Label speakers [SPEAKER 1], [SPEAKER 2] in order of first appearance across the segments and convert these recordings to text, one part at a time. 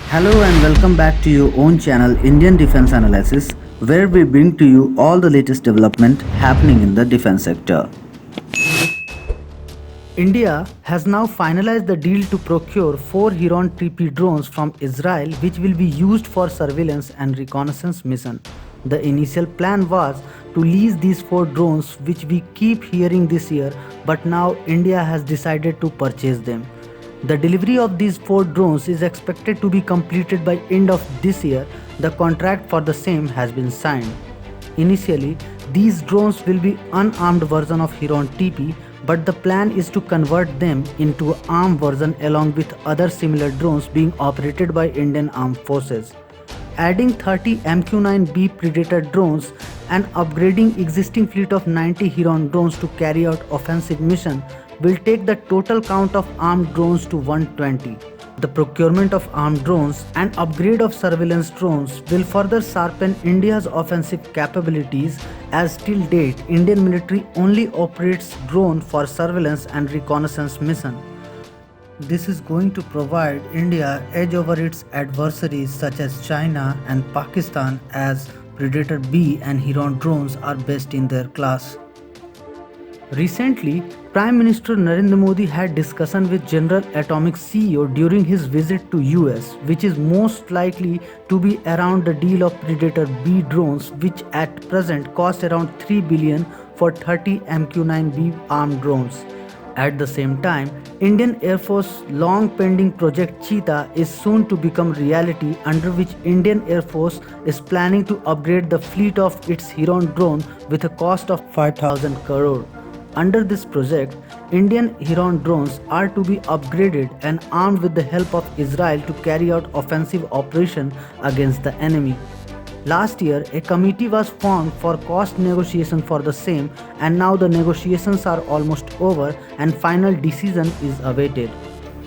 [SPEAKER 1] Hello and welcome back to your own channel Indian Defense Analysis, where we bring to you all the latest development happening in the defense sector. India has now finalized the deal to procure 4 Heron 3P drones from Israel, which will be used for surveillance and reconnaissance mission. The initial plan was to lease these 4 drones, which we keep hearing this year, but now India has decided to purchase them. The delivery of these 4 drones is expected to be completed by end of this year. The contract for the same has been signed. Initially, these drones will be unarmed version of Heron TP, but the plan is to convert them into an armed version along with other similar drones being operated by Indian Armed Forces. Adding 30 MQ-9B Predator drones and upgrading existing fleet of 90 Heron drones to carry out offensive mission will take the total count of armed drones to 120. The procurement of armed drones and upgrade of surveillance drones will further sharpen India's offensive capabilities, as till date Indian military only operates drone for surveillance and reconnaissance mission. This is going to provide India edge over its adversaries such as China and Pakistan, as Predator B and Heron drones are best in their class. Recently, Prime Minister Narendra Modi had discussion with General Atomics CEO during his visit to US, which is most likely to be around the deal of Predator B drones, which at present cost around 3 billion for 30 MQ-9B armed drones. At the same time, Indian Air Force long pending Project Cheetah is soon to become reality, under which Indian Air Force is planning to upgrade the fleet of its Heron drone with a cost of 5,000 crore. Under this project, Indian Heron drones are to be upgraded and armed with the help of Israel to carry out offensive operation against the enemy. Last year, a committee was formed for cost negotiation for the same, and now the negotiations are almost over and final decision is awaited.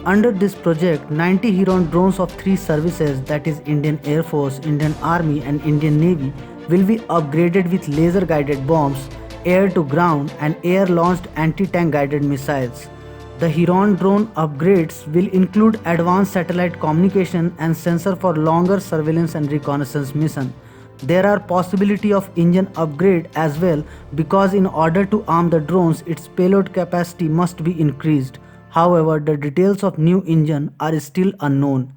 [SPEAKER 1] Under this project, 90 Heron drones of 3 services, that is Indian Air Force, Indian Army and Indian Navy, will be upgraded with laser guided bombs, air to ground and air launched anti-tank guided missiles. The Heron drone upgrades will include advanced satellite communication and sensor for longer surveillance and reconnaissance mission. There are possibility of engine upgrade as well, because in order to arm the drones, its payload capacity must be increased. However, the details of new engine are still unknown.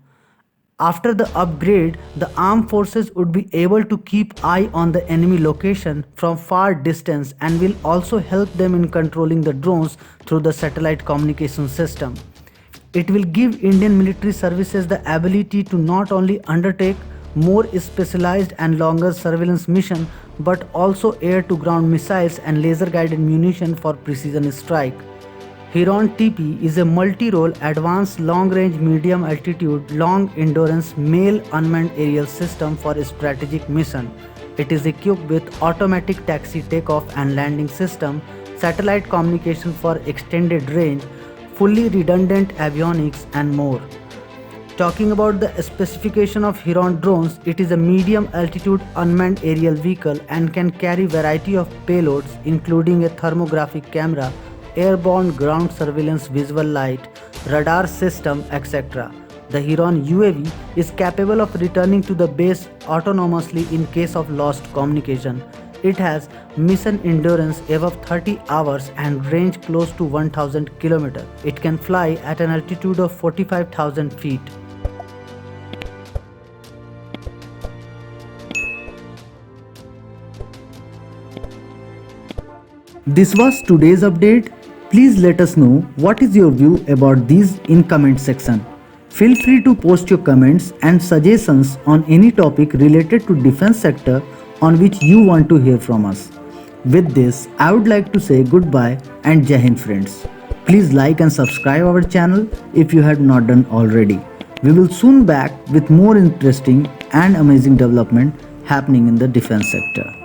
[SPEAKER 1] After the upgrade, the armed forces would be able to keep eye on the enemy location from far distance and will also help them in controlling the drones through the satellite communication system. It will give Indian military services the ability to not only undertake more specialized and longer surveillance mission, but also air-to-ground missiles and laser-guided munition for precision strike. Heron TP is a multi-role advanced long-range medium-altitude long-endurance male unmanned aerial system for strategic mission. It is equipped with automatic taxi takeoff and landing system, satellite communication for extended range, fully redundant avionics and more. Talking about the specification of Heron drones, it is a medium-altitude unmanned aerial vehicle and can carry variety of payloads including a thermographic camera, airborne ground surveillance visual light, radar system, etc. The Heron UAV is capable of returning to the base autonomously in case of lost communication. It has mission endurance above 30 hours and range close to 1000 km. It can fly at an altitude of 45,000 feet. This was today's update. Please let us know what is your view about these in comment section. Feel free to post your comments and suggestions on any topic related to defense sector on which you want to hear from us. With this, I would like to say goodbye and Jai Hind friends. Please like and subscribe our channel if you had not done already. We will soon back with more interesting and amazing development happening in the defense sector.